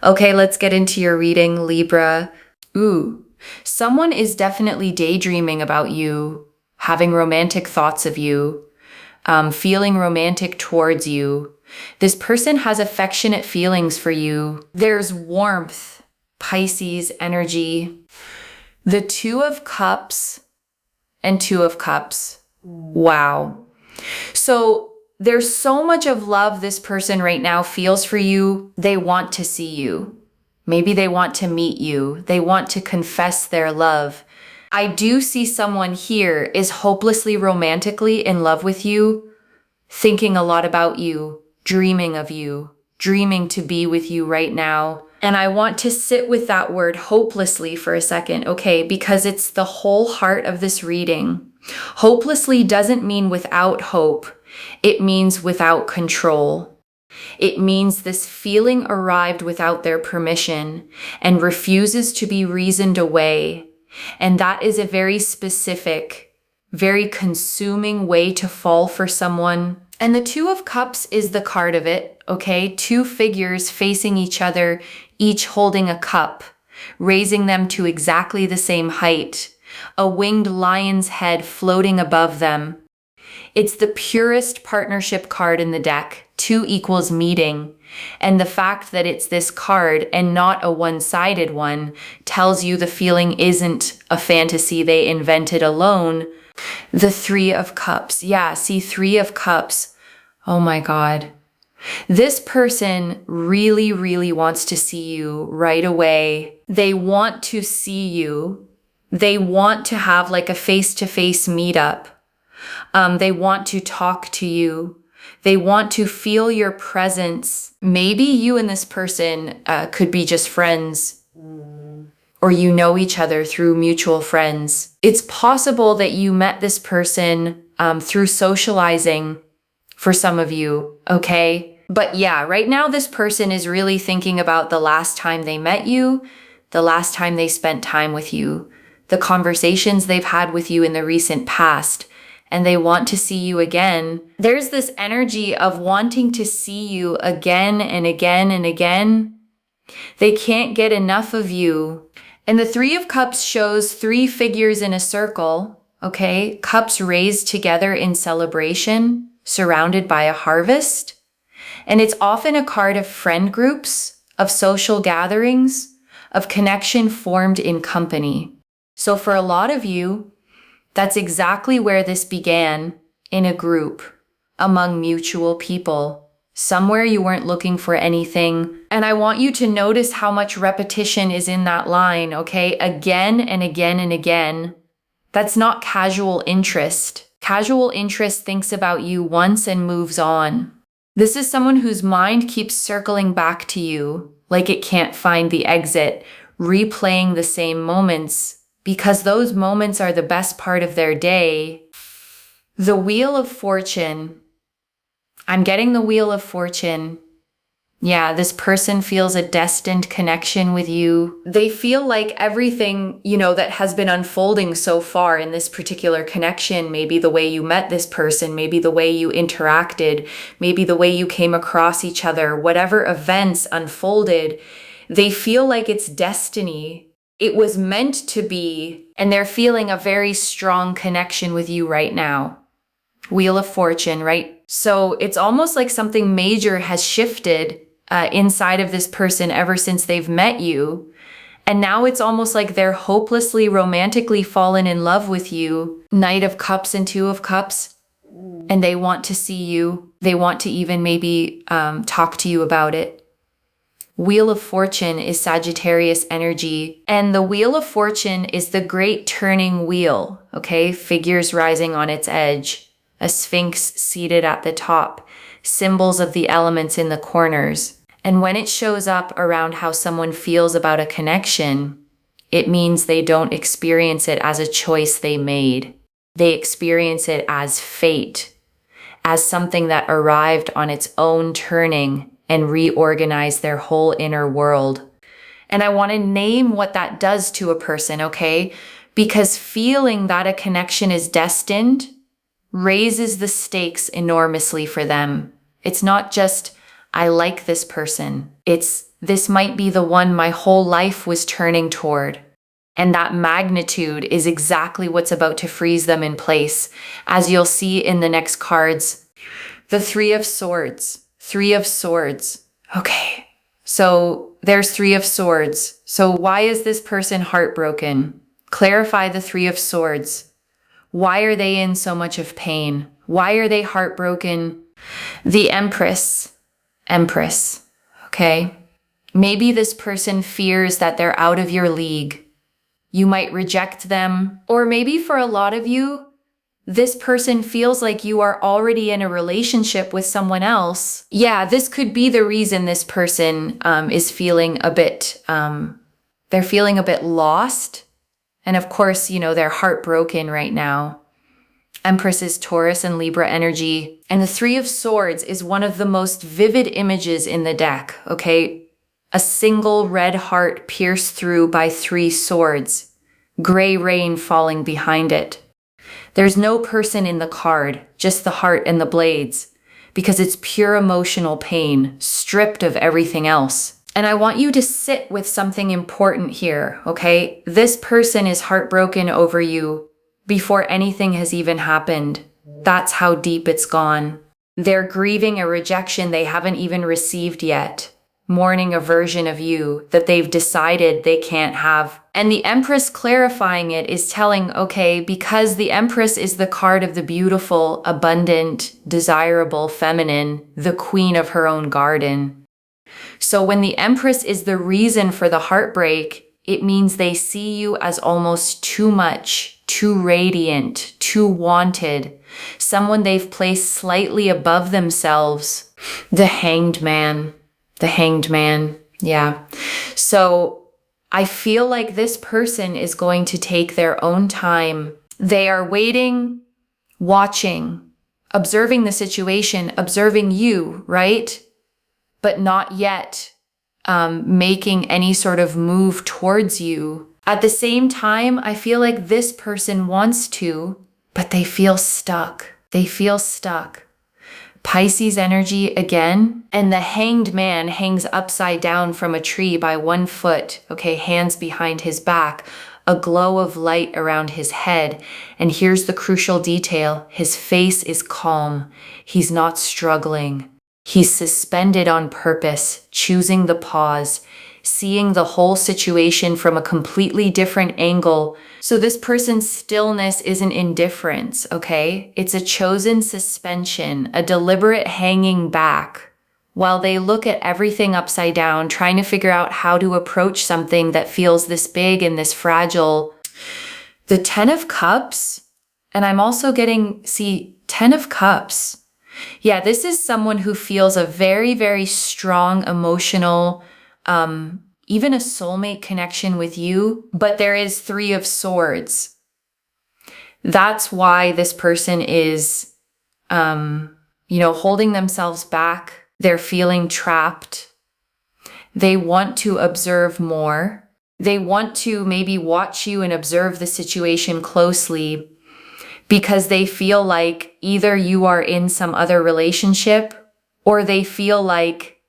Okay, let's get into your reading, Libra. Ooh, someone is definitely daydreaming about you, having romantic thoughts of you, feeling romantic towards you. This person has affectionate feelings for you. There's warmth, Pisces energy. The Two of Cups and Two of Cups. Wow. So there's so much of love this person right now feels for you. They want to see you. Maybe they want to meet you. They want to confess their love. I do see someone here is hopelessly romantically in love with you, thinking a lot about you, dreaming of you, dreaming to be with you right now. And I want to sit with that word hopelessly for a second, okay? Because it's the whole heart of this reading. Hopelessly doesn't mean without hope. It means without control. It means this feeling arrived without their permission and refuses to be reasoned away. And that is a very specific, very consuming way to fall for someone. And the Two of Cups is the card of it, okay? Two figures facing each other, each holding a cup, raising them to exactly the same height. A winged lion's head floating above them. It's the purest partnership card in the deck. 2 equals meeting. And the fact that it's this card and not a one-sided one tells you the feeling isn't a fantasy they invented alone. The Three of Cups. Yeah, see, Three of Cups. Oh my God. This person really, really wants to see you right away. They want to see you. They want to have like a face-to-face meetup. They want to talk to you. They want to feel your presence. Maybe you and this person could be just friends, or you know each other through mutual friends. It's possible that you met this person through socializing for some of you, okay? But yeah, right now this person is really thinking about the last time they met you, the last time they spent time with you, the conversations they've had with you in the recent past, and they want to see you again. There's this energy of wanting to see you again and again and again. They can't get enough of you. And the Three of Cups shows 3 figures in a circle, okay? Cups raised together in celebration, surrounded by a harvest. And it's often a card of friend groups, of social gatherings, of connection formed in company. So for a lot of you, that's exactly where this began, in a group, among mutual people. Somewhere you weren't looking for anything. And I want you to notice how much repetition is in that line, okay? Again and again and again. That's not casual interest. Casual interest thinks about you once and moves on. This is someone whose mind keeps circling back to you, like it can't find the exit, replaying the same moments, because those moments are the best part of their day. The Wheel of Fortune. I'm getting the Wheel of Fortune. Yeah, this person feels a destined connection with you. They feel like everything, that has been unfolding so far in this particular connection, maybe the way you met this person, maybe the way you interacted, maybe the way you came across each other, whatever events unfolded, they feel like it's destiny. It was meant to be, and they're feeling a very strong connection with you right now. Wheel of Fortune, right? So it's almost like something major has shifted inside of this person ever since they've met you. And now it's almost like they're hopelessly romantically fallen in love with you. Knight of Cups and Two of Cups. And they want to see you. They want to even maybe talk to you about it. Wheel of Fortune is Sagittarius energy. And the Wheel of Fortune is the great turning wheel, okay? Figures rising on its edge. A sphinx seated at the top. Symbols of the elements in the corners. And when it shows up around how someone feels about a connection, it means they don't experience it as a choice they made. They experience it as fate, as something that arrived on its own turning and reorganized their whole inner world. And I want to name what that does to a person, okay? Because feeling that a connection is destined raises the stakes enormously for them. It's not just, I like this person. It's, this might be the one my whole life was turning toward. And that magnitude is exactly what's about to freeze them in place, as you'll see in the next cards. The Three of Swords. Three of Swords. Okay, so there's Three of Swords. So why is this person heartbroken? Clarify the Three of Swords. Why are they in so much of pain? Why are they heartbroken? The Empress. Empress. Okay. Maybe this person fears that they're out of your league. You might reject them. Or maybe for a lot of you, this person feels like you are already in a relationship with someone else. Yeah, this could be the reason this person is feeling a bit, they're feeling a bit lost. And of course, they're heartbroken right now. Empress is Taurus and Libra energy. And the Three of Swords is one of the most vivid images in the deck, okay? A single red heart pierced through by three swords, gray rain falling behind it. There's no person in the card, just the heart and the blades, because it's pure emotional pain, stripped of everything else. And I want you to sit with something important here, okay? This person is heartbroken over you before anything has even happened. That's how deep it's gone. They're grieving a rejection they haven't even received yet, mourning a version of you that they've decided they can't have. And the Empress clarifying it is telling, okay, because the Empress is the card of the beautiful, abundant, desirable, feminine, the queen of her own garden. So when the Empress is the reason for the heartbreak, it means they see you as almost too much, too radiant, too wanted, someone they've placed slightly above themselves. The Hanged Man. The Hanged Man. Yeah. So I feel like this person is going to take their own time. They are waiting, watching, observing the situation, observing you, right? But not yet making any sort of move towards you. At the same time, I feel like this person wants to, but they feel stuck. They feel stuck. Pisces energy again, and the Hanged Man hangs upside down from a tree by 1 foot, okay, hands behind his back, a glow of light around his head. And here's the crucial detail. His face is calm. He's not struggling. He's suspended on purpose, choosing the pause, seeing the whole situation from a completely different angle. So this person's stillness isn't indifference, okay? It's a chosen suspension, a deliberate hanging back, while they look at everything upside down, trying to figure out how to approach something that feels this big and this fragile. The Ten of Cups, and I'm also getting, Ten of Cups. Yeah, this is someone who feels a very, very strong emotional, even a soulmate connection with you, but there is Three of Swords. That's why this person is, holding themselves back. They're feeling trapped. They want to observe more. They want to maybe watch you and observe the situation closely, because they feel like either you are in some other relationship, or they feel like,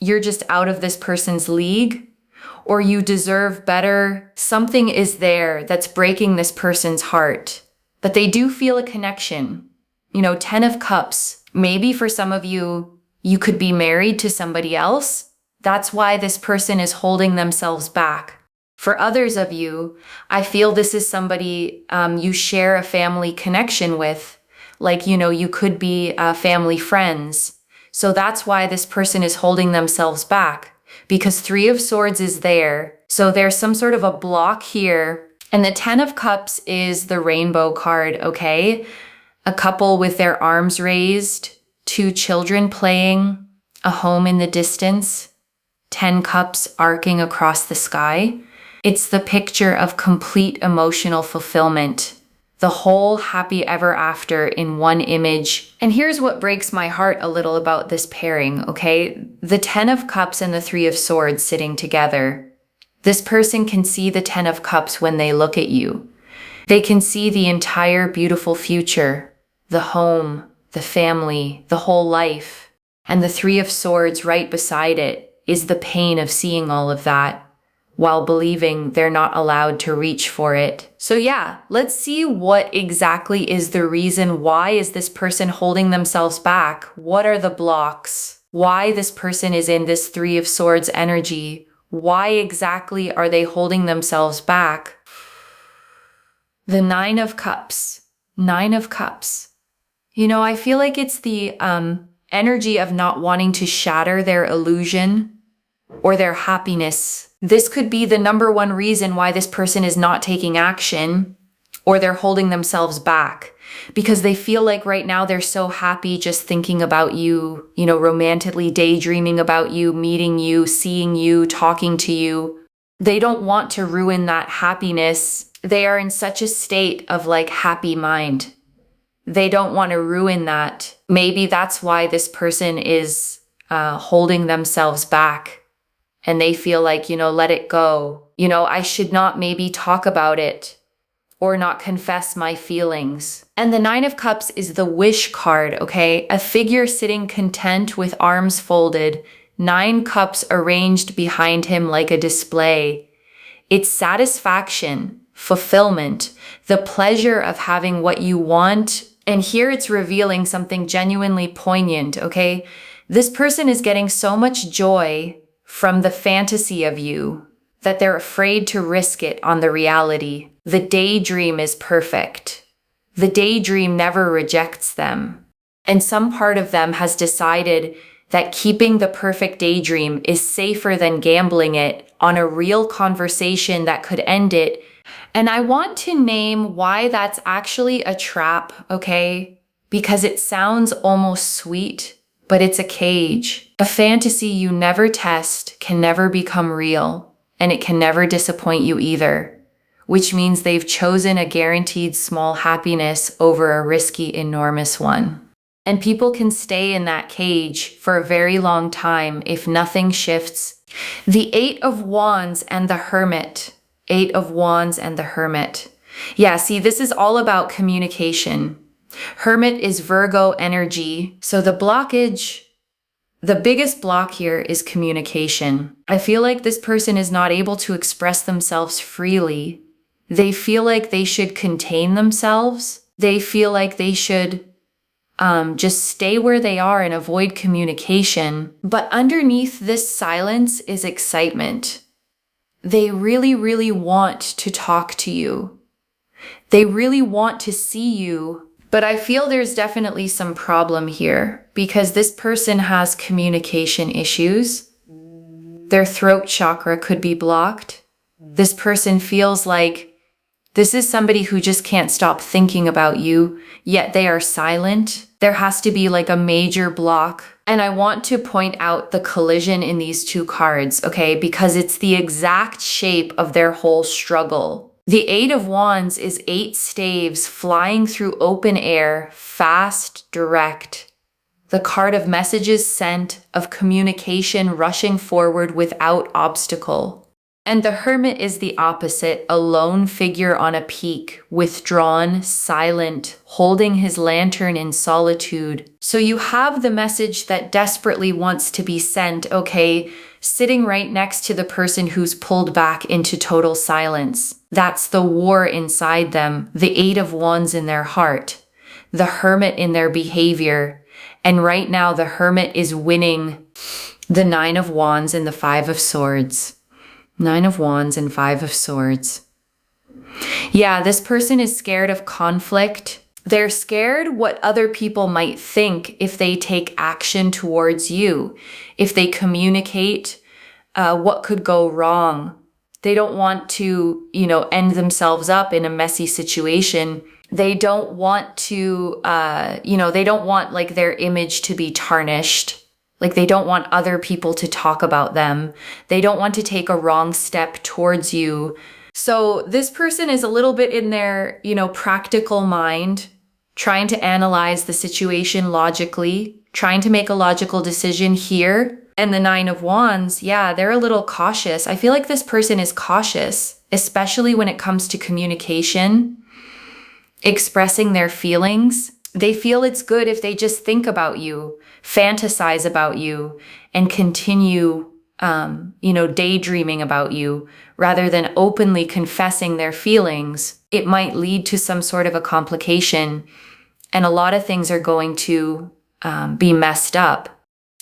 you're just out of this person's league, or you deserve better. Something is there that's breaking this person's heart, but they do feel a connection. Ten of Cups. Maybe for some of you, you could be married to somebody else. That's why this person is holding themselves back. For others of you, I feel this is somebody you share a family connection with. Like, you could be family friends. So that's why this person is holding themselves back, because Three of Swords is there. So there's some sort of a block here. And the Ten of Cups is the rainbow card, okay? A couple with their arms raised, 2 children playing, a home in the distance, 10 cups arcing across the sky. It's the picture of complete emotional fulfillment, the whole happy ever after in one image. And here's what breaks my heart a little about this pairing, okay? The 10 of Cups and the 3 of Swords sitting together. This person can see the 10 of Cups when they look at you. They can see the entire beautiful future, the home, the family, the whole life. And the 3 of Swords right beside it is the pain of seeing all of that while believing they're not allowed to reach for it. So yeah, let's see what exactly is the reason. Why is this person holding themselves back? What are the blocks? Why this person is in this Three of Swords energy? Why exactly are they holding themselves back? The Nine of Cups. Nine of Cups. You know, I feel like it's the energy of not wanting to shatter their illusion or their happiness. This could be the number one reason why this person is not taking action or they're holding themselves back, because they feel like right now they're so happy just thinking about you, you know, romantically daydreaming about you, meeting you, seeing you, talking to you. They don't want to ruin that happiness. They are in such a state of like happy mind. They don't want to ruin that. Maybe that's why this person is holding themselves back. And they feel like, you know, let it go. You know, I should not maybe talk about it or not confess my feelings. And the Nine of Cups is the wish card, okay? A figure sitting content with arms folded, 9 cups arranged behind him like a display. It's satisfaction, fulfillment, the pleasure of having what you want. And here it's revealing something genuinely poignant, okay? This person is getting so much joy from the fantasy of you that they're afraid to risk it on the reality. The daydream is perfect. The daydream never rejects them. And some part of them has decided that keeping the perfect daydream is safer than gambling it on a real conversation that could end it. And I want to name why that's actually a trap, okay? Because it sounds almost sweet, but it's a cage. A fantasy you never test can never become real, and it can never disappoint you either, which means they've chosen a guaranteed small happiness over a risky, enormous one. And people can stay in that cage for a very long time if nothing shifts. The Eight of Wands and the Hermit. Eight of Wands and the Hermit. Yeah, see, this is all about communication. Hermit is Virgo energy. So the biggest block here is communication. I feel like this person is not able to express themselves freely. They feel like they should contain themselves. They feel like they should just stay where they are and avoid communication. But underneath this silence is excitement. They really, really want to talk to you. They really want to see you. But I feel there's definitely some problem here because this person has communication issues. Their throat chakra could be blocked. This person feels like this is somebody who just can't stop thinking about you, yet they are silent. There has to be like a major block. And I want to point out the collision in these two cards, okay? Because it's the exact shape of their whole struggle. The Eight of Wands is 8 staves flying through open air, fast, direct. The card of messages sent, of communication rushing forward without obstacle. And the Hermit is the opposite, a lone figure on a peak, withdrawn, silent, holding his lantern in solitude. So you have the message that desperately wants to be sent, okay, sitting right next to the person who's pulled back into total silence. That's the war inside them, the Eight of Wands in their heart, the Hermit in their behavior. And right now the Hermit is winning the Nine of Wands and the Five of Swords. Nine of Wands and Five of Swords. Yeah, this person is scared of conflict. They're scared what other people might think if they take action towards you, if they communicate what could go wrong. They don't want to, end themselves up in a messy situation. They don't want to, they don't want like their image to be tarnished. Like they don't want other people to talk about them. They don't want to take a wrong step towards you. So this person is a little bit in their, practical mind, trying to analyze the situation logically, trying to make a logical decision here. And the Nine of Wands, yeah, they're a little cautious. I feel like this person is cautious, especially when it comes to communication, expressing their feelings. They feel it's good if they just think about you, fantasize about you, and continue daydreaming about you rather than openly confessing their feelings, it might lead to some sort of a complication. And a lot of things are going to be messed up.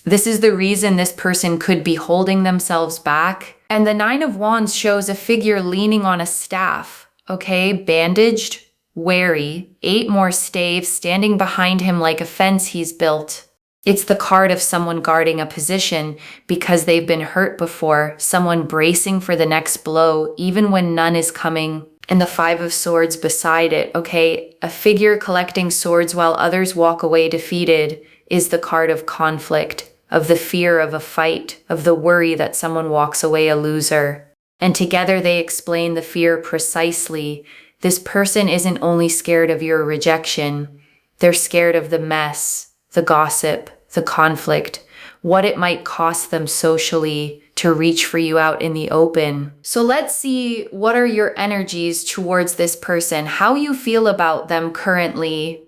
This is the reason this person could be holding themselves back. And the Nine of Wands shows a figure leaning on a staff, okay? Bandaged, wary, 8 more staves standing behind him like a fence he's built. It's the card of someone guarding a position because they've been hurt before, someone bracing for the next blow, even when none is coming. And the 5 of Swords beside it, okay? A figure collecting swords while others walk away defeated is the card of conflict, of the fear of a fight, of the worry that someone walks away a loser. And together they explain the fear precisely. This person isn't only scared of your rejection, they're scared of the mess, the gossip, the conflict, what it might cost them socially to reach for you out in the open. So let's see, what are your energies towards this person? How you feel about them currently?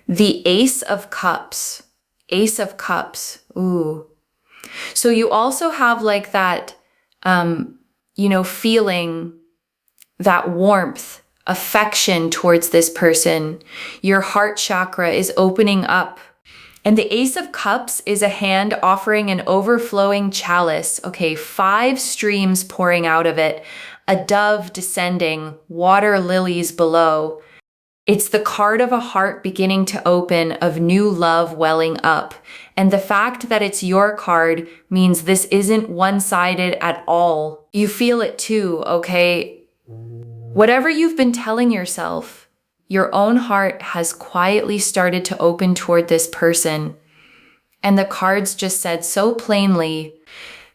The Ace of Cups. Ace of Cups. Ooh. So you also have like that, feeling, that warmth, affection towards this person. Your heart chakra is opening up. And the Ace of Cups is a hand offering an overflowing chalice. Okay, 5 streams pouring out of it, a dove descending, water lilies below. It's the card of a heart beginning to open, of new love welling up. And the fact that it's your card means this isn't one-sided at all. You feel it too, okay? Whatever you've been telling yourself, your own heart has quietly started to open toward this person. And the cards just said so plainly,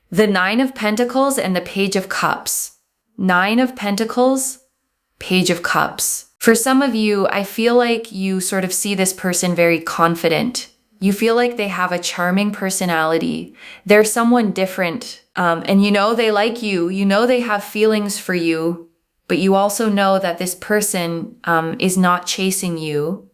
the 9 of Pentacles and the Page of Cups. 9 of Pentacles, Page of Cups. For some of you, I feel like you sort of see this person very confident. You feel like they have a charming personality. They're someone different. And they like you. They have feelings for you. But you also know that this person is not chasing you.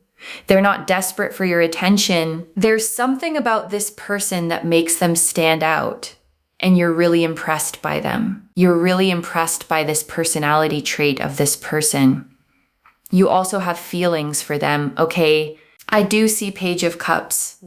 They're not desperate for your attention. There's something about this person that makes them stand out. And you're really impressed by them. You're really impressed by this personality trait of this person. You also have feelings for them, okay? I do see Page of Cups.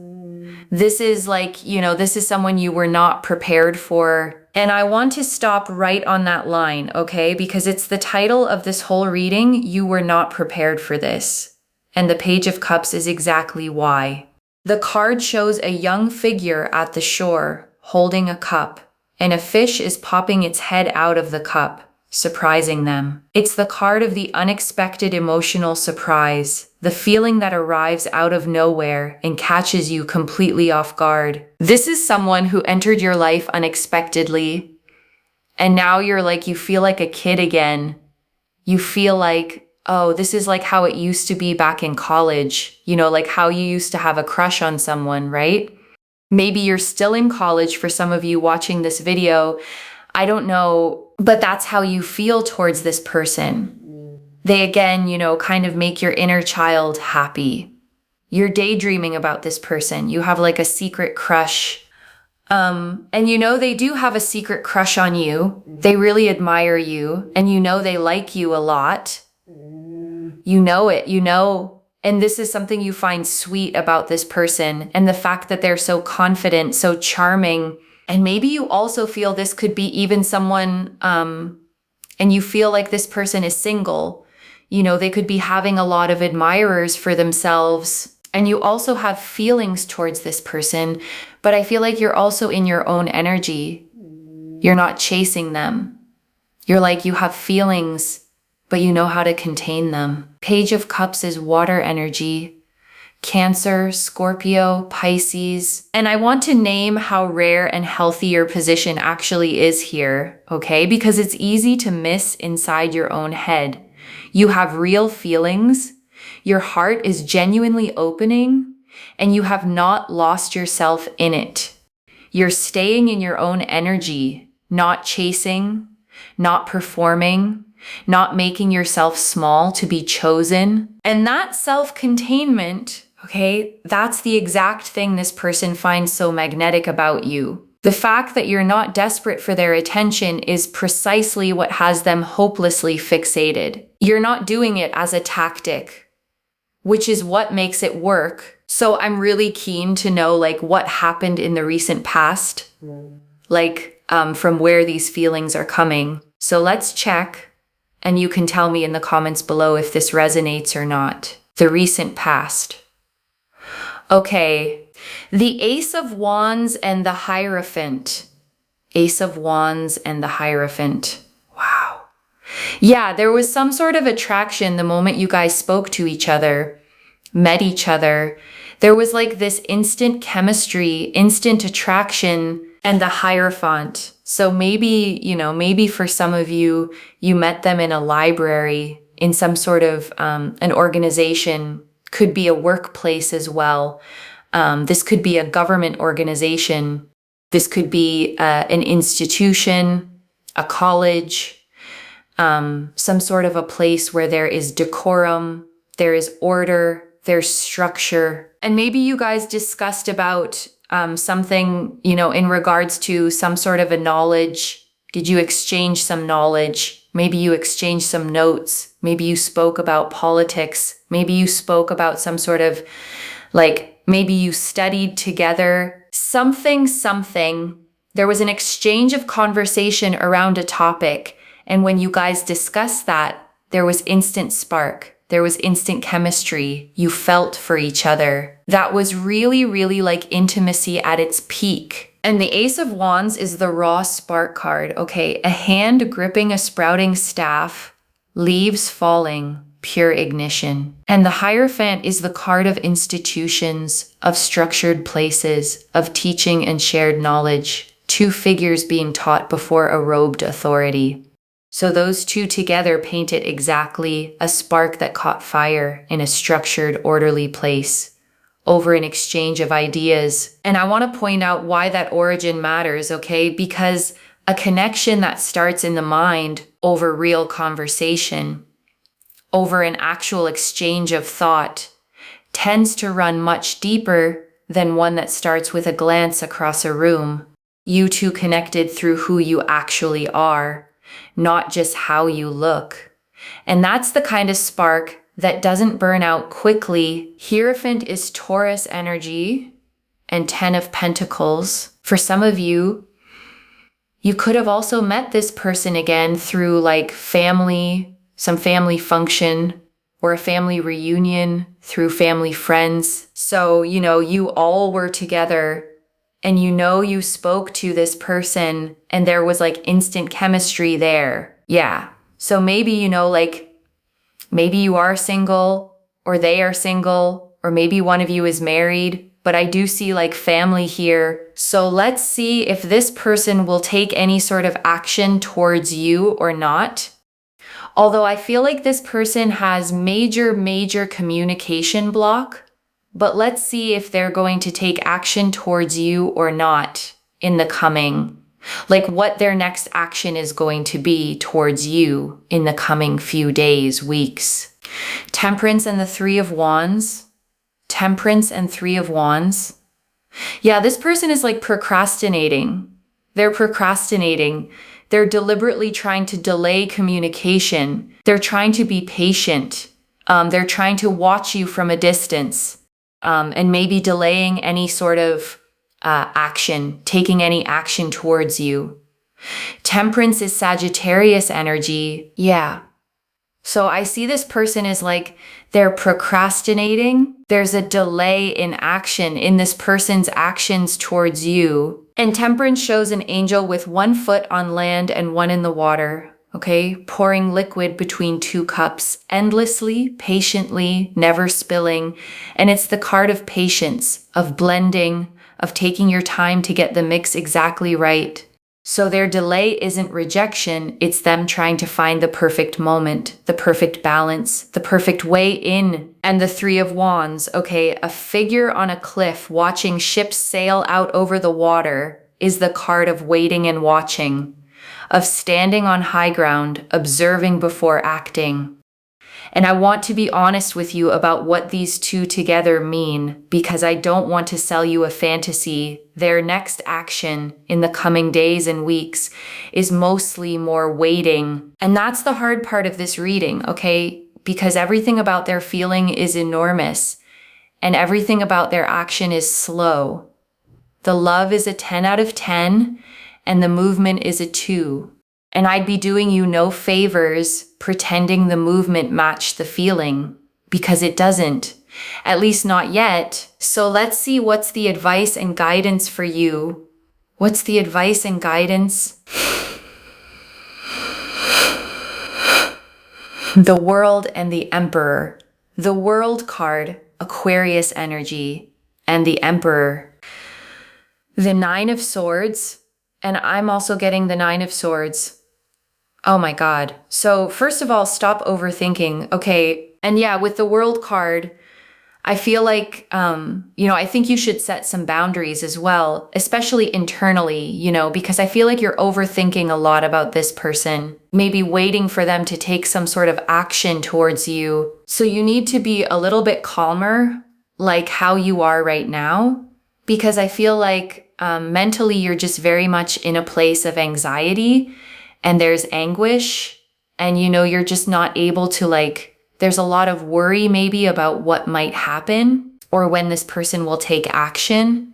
This is like, this is someone you were not prepared for. And I want to stop right on that line, okay? Because it's the title of this whole reading, you were not prepared for this. And the Page of Cups is exactly why. The card shows a young figure at the shore holding a cup, and a fish is popping its head out of the cup, surprising them. It's the card of the unexpected emotional surprise, the feeling that arrives out of nowhere and catches you completely off guard. This is someone who entered your life unexpectedly, and now you feel like a kid again. You feel like, oh, this is like how it used to be back in college, like how you used to have a crush on someone, right? Maybe you're still in college for some of you watching this video. I don't know, but that's how you feel towards this person. They again, kind of make your inner child happy. You're daydreaming about this person. You have like a secret crush. And they do have a secret crush on you. They really admire you. And they like you a lot. You know it, And this is something you find sweet about this person. And the fact that they're so confident, so charming. And maybe you also feel this could be even someone, and you feel like this person is single. They could be having a lot of admirers for themselves. And you also have feelings towards this person, but I feel like you're also in your own energy. You're not chasing them. You're like, you have feelings, but you know how to contain them. Page of Cups is water energy. Cancer, Scorpio, Pisces. And I want to name how rare and healthy your position actually is here, okay? Because it's easy to miss inside your own head. You have real feelings, your heart is genuinely opening, and you have not lost yourself in it. You're staying in your own energy, not chasing, not performing, not making yourself small to be chosen. And that self-containment, okay, that's the exact thing this person finds so magnetic about you. The fact that you're not desperate for their attention is precisely what has them hopelessly fixated. You're not doing it as a tactic, which is what makes it work. So I'm really keen to know like what happened in the recent past, like from where these feelings are coming. So let's check, and you can tell me in the comments below if this resonates or not. The recent past. Okay, the Ace of Wands and the Hierophant. Ace of Wands and the Hierophant. Wow. Yeah, there was some sort of attraction the moment you guys spoke to each other, met each other. There was like this instant chemistry, instant attraction, and the Hierophant. So maybe, maybe for some of you, you met them in a library, in some sort of an organization, could be a workplace as well. This could be a government organization. This could be an institution, a college, some sort of a place where there is decorum, there is order, there's structure. And maybe you guys discussed about something, in regards to some sort of a knowledge. Did you exchange some knowledge? Maybe you exchanged some notes. Maybe you spoke about politics. Maybe you spoke about some sort of maybe you studied together. Something. There was an exchange of conversation around a topic. And when you guys discussed that, there was instant spark. There was instant chemistry. You felt for each other. That was really, really like intimacy at its peak. And the Ace of Wands is the raw spark card. Okay, a hand gripping a sprouting staff, leaves falling, pure ignition. And the Hierophant is the card of institutions, of structured places, of teaching and shared knowledge. Two figures being taught before a robed authority. So those two together paint it exactly, a spark that caught fire in a structured, orderly place over an exchange of ideas. And I want to point out why that origin matters, okay? Because a connection that starts in the mind over real conversation, over an actual exchange of thought, tends to run much deeper than one that starts with a glance across a room. You two connected through who you actually are, not just how you look. And that's the kind of spark that doesn't burn out quickly. Hierophant is Taurus energy and 10 of Pentacles. For some of you, you could have also met this person again through like family, some family function, or a family reunion, through family friends. So, you all were together and you spoke to this person and there was like instant chemistry there. Yeah. So maybe, maybe you are single or they are single, or maybe one of you is married, but I do see like family here. So let's see if this person will take any sort of action towards you or not. Although I feel like this person has major communication block. But let's see if they're going to take action towards you or not in the coming, like what their next action is going to be towards you in the coming few days, weeks. Temperance and the 3 of Wands. Temperance and 3 of Wands. Yeah, this person is like procrastinating. They're procrastinating. They're deliberately trying to delay communication. They're trying to be patient. They're trying to watch you from a distance. And maybe delaying any sort of action, taking any action towards you. Temperance is Sagittarius energy. Yeah. So I see this person as like they're procrastinating. There's a delay in action in this person's actions towards you. And Temperance shows an angel with 1 foot on land and 1 in the water. Okay, pouring liquid between 2 cups, endlessly, patiently, never spilling. And it's the card of patience, of blending, of taking your time to get the mix exactly right. So their delay isn't rejection, it's them trying to find the perfect moment, the perfect balance, the perfect way in. And the 3 of Wands, okay, a figure on a cliff watching ships sail out over the water is the card of waiting and watching, of standing on high ground, observing before acting. And I want to be honest with you about what these two together mean, because I don't want to sell you a fantasy. Their next action in the coming days and weeks is mostly more waiting. And that's the hard part of this reading, okay? Because everything about their feeling is enormous and everything about their action is slow. The love is a 10 out of 10 and the movement is a 2. And I'd be doing you no favors pretending the movement matched the feeling, because it doesn't, at least not yet. So let's see what's the advice and guidance for you. What's the advice and guidance? The World and the Emperor. The World card, Aquarius energy, and the Emperor. The 9 of Swords, and I'm also getting the 9 of Swords. Oh my God. So first of all, stop overthinking. Okay. And yeah, with the World card, I feel like, I think you should set some boundaries as well, especially internally, because I feel like you're overthinking a lot about this person, maybe waiting for them to take some sort of action towards you. So you need to be a little bit calmer, like how you are right now, because I feel like mentally you're just very much in a place of anxiety. And there's anguish, and you're just not able to there's a lot of worry maybe about what might happen, or when this person will take action,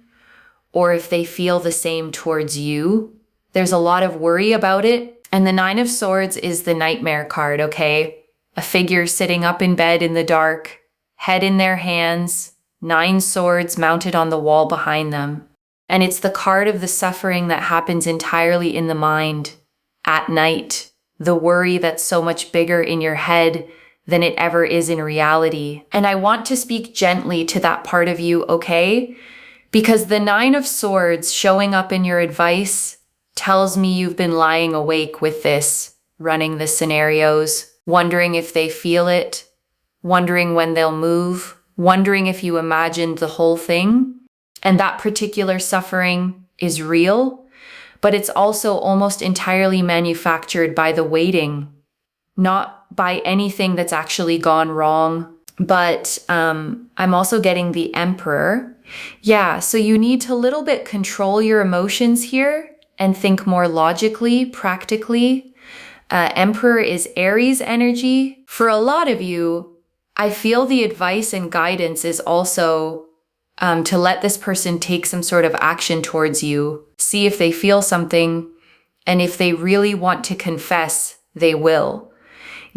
or if they feel the same towards you. There's a lot of worry about it. And the 9 of Swords is the nightmare card, okay? A figure sitting up in bed in the dark, head in their hands, 9 swords mounted on the wall behind them. And it's the card of the suffering that happens entirely in the mind. At night, the worry that's so much bigger in your head than it ever is in reality. And I want to speak gently to that part of you, okay? Because the 9 of Swords showing up in your advice tells me you've been lying awake with this, running the scenarios, wondering if they feel it, wondering when they'll move, wondering if you imagined the whole thing. And that particular suffering is real. But it's also almost entirely manufactured by the waiting, not by anything that's actually gone wrong. But I'm also getting the Emperor. Yeah, so you need to a little bit control your emotions here and think more logically, practically. Emperor is Aries energy. For a lot of you, I feel the advice and guidance is also to let this person take some sort of action towards you, see if they feel something, and if they really want to confess, they will.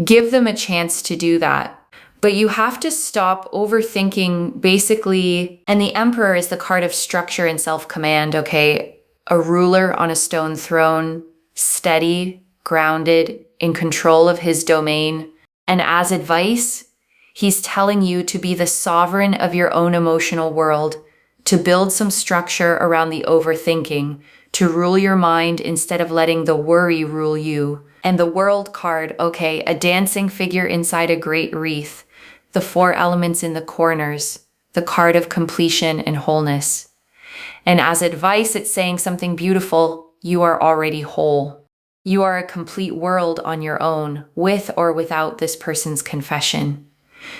Give them a chance to do that. But you have to stop overthinking, basically, and the Emperor is the card of structure and self-command, okay? A ruler on a stone throne, steady, grounded, in control of his domain. And as advice, he's telling you to be the sovereign of your own emotional world, to build some structure around the overthinking, to rule your mind instead of letting the worry rule you. And the World card, okay, a dancing figure inside a great wreath, the 4 elements in the corners, the card of completion and wholeness. And as advice, it's saying something beautiful. You are already whole. You are a complete world on your own, with or without this person's confession.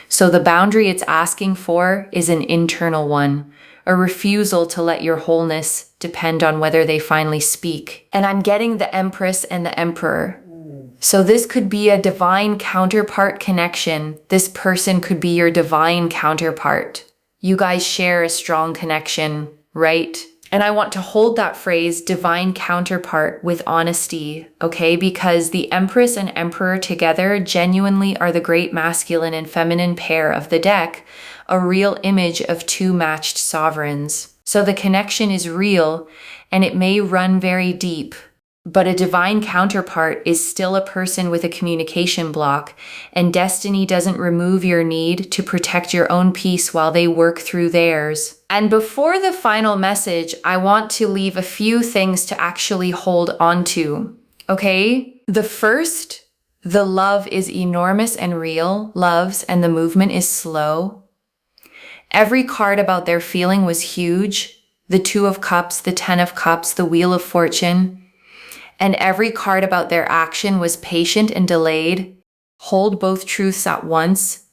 So the boundary it's asking for is an internal one, a refusal to let your wholeness depend on whether they finally speak. And I'm getting the Empress and the Emperor. So this could be a divine counterpart connection. This person could be your divine counterpart. You guys share a strong connection, right? And I want to hold that phrase, divine counterpart, with honesty, okay? Because the Empress and Emperor together genuinely are the great masculine and feminine pair of the deck, a real image of 2 matched sovereigns. So the connection is real, and it may run very deep. But a divine counterpart is still a person with a communication block, and destiny doesn't remove your need to protect your own peace while they work through theirs. And before the final message, I want to leave a few things to actually hold on to, okay? The first, the love is enormous and real, loves, and the movement is slow. Every card about their feeling was huge. The 2 of Cups, the 10 of Cups, the Wheel of Fortune. And every card about their action was patient and delayed, hold both truths at once,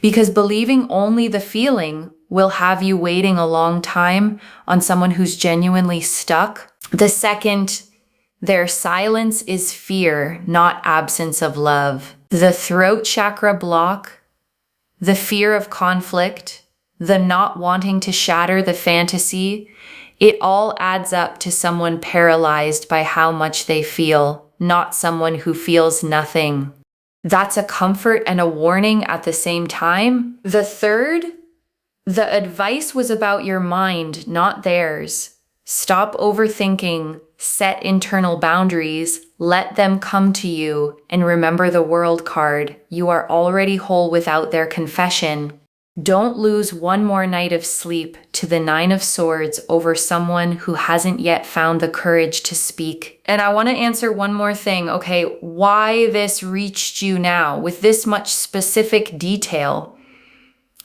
because believing only the feeling will have you waiting a long time on someone who's genuinely stuck. The second, their silence is fear, not absence of love. The throat chakra block, the fear of conflict, the not wanting to shatter the fantasy, it all adds up to someone paralyzed by how much they feel, not someone who feels nothing. That's a comfort and a warning at the same time. The third, the advice was about your mind, not theirs. Stop overthinking, set internal boundaries, let them come to you, and remember the World card. You are already whole without their confession. Don't lose one more night of sleep to the Nine of Swords over someone who hasn't yet found the courage to speak. And I want to answer one more thing, okay? Why this reached you now with this much specific detail?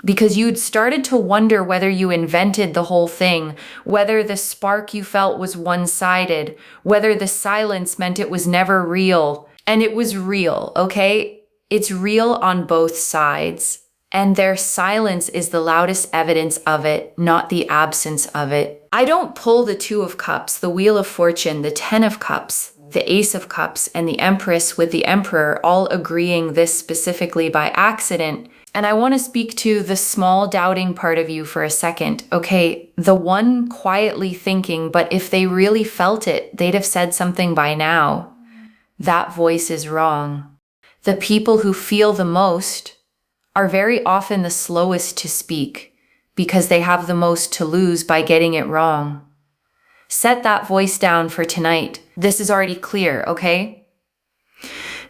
Because you'd started to wonder whether you invented the whole thing, whether the spark you felt was one-sided, whether the silence meant it was never real. And it was real, okay? It's real on both sides. And their silence is the loudest evidence of it, not the absence of it. I don't pull the Two of Cups, the Wheel of Fortune, the Ten of Cups, the Ace of Cups, and the Empress with the Emperor all agreeing this specifically by accident. And I want to speak to the small doubting part of you for a second. Okay, the one quietly thinking, but if they really felt it, they'd have said something by now. That voice is wrong. The people who feel the most are very often the slowest to speak because they have the most to lose by getting it wrong. Set that voice down for tonight. This is already clear, okay?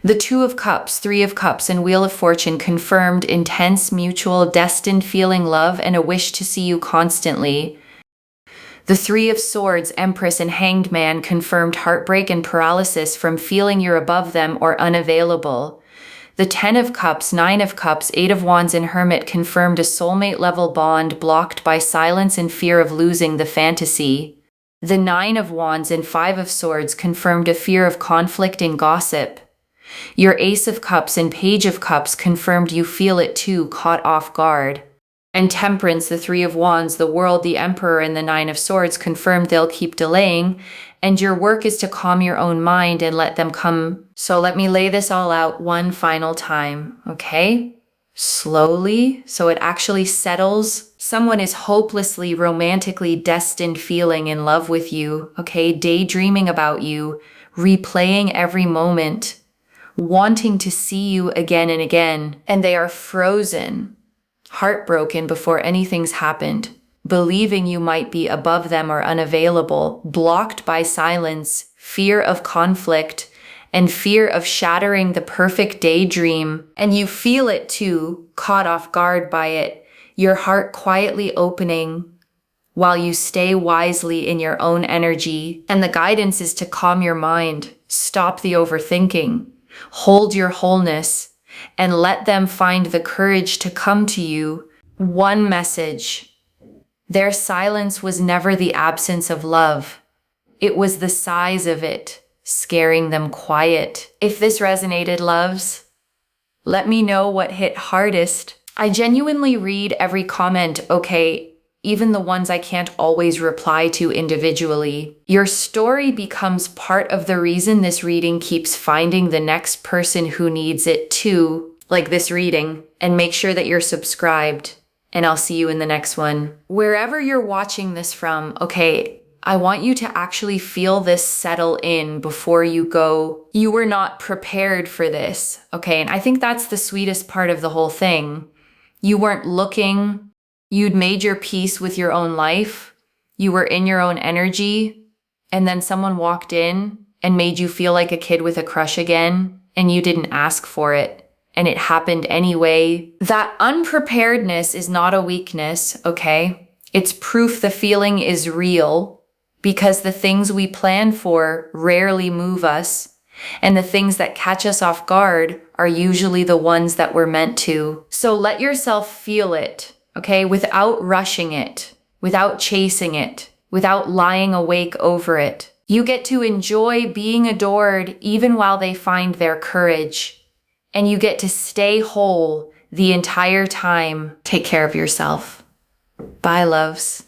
The Two of Cups, Three of Cups, and Wheel of Fortune confirmed intense, mutual, destined feeling love and a wish to see you constantly. The Three of Swords, Empress, and Hanged Man confirmed heartbreak and paralysis from feeling you're above them or unavailable. The Ten of Cups, Nine of Cups, Eight of Wands, and Hermit confirmed a soulmate-level bond blocked by silence and fear of losing the fantasy. The Nine of Wands and Five of Swords confirmed a fear of conflict and gossip. Your Ace of Cups and Page of Cups confirmed you feel it too, caught off guard. And Temperance, the Three of Wands, the World, the Emperor, and the Nine of Swords confirmed they'll keep delaying, and your work is to calm your own mind and let them come. So let me lay this all out one final time, okay? Slowly, so it actually settles. Someone is hopelessly, romantically destined feeling in love with you, okay? Daydreaming about you, replaying every moment, wanting to see you again and again, and they are frozen, heartbroken before anything's happened, believing you might be above them or unavailable, blocked by silence, fear of conflict, and fear of shattering the perfect daydream. And you feel it too, caught off guard by it, your heart quietly opening while you stay wisely in your own energy. And the guidance is to calm your mind, stop the overthinking, hold your wholeness, and let them find the courage to come to you. One message. Their silence was never the absence of love. It was the size of it, scaring them quiet. If this resonated, loves, let me know what hit hardest. I genuinely read every comment, okay, even the ones I can't always reply to individually. Your story becomes part of the reason this reading keeps finding the next person who needs it too, like this reading, and make sure that you're subscribed. And I'll see you in the next one. Wherever you're watching this from, okay, I want you to actually feel this settle in before you go. You were not prepared for this, okay? And I think that's the sweetest part of the whole thing. You weren't looking. You'd made your peace with your own life. You were in your own energy. And then someone walked in and made you feel like a kid with a crush again, and you didn't ask for it. And it happened anyway. That unpreparedness is not a weakness, okay? It's proof the feeling is real, because the things we plan for rarely move us, and the things that catch us off guard are usually the ones that we're meant to. So let yourself feel it, okay? Without rushing it, without chasing it, without lying awake over it. You get to enjoy being adored even while they find their courage. and you get to stay whole the entire time. Take care of yourself. Bye, loves.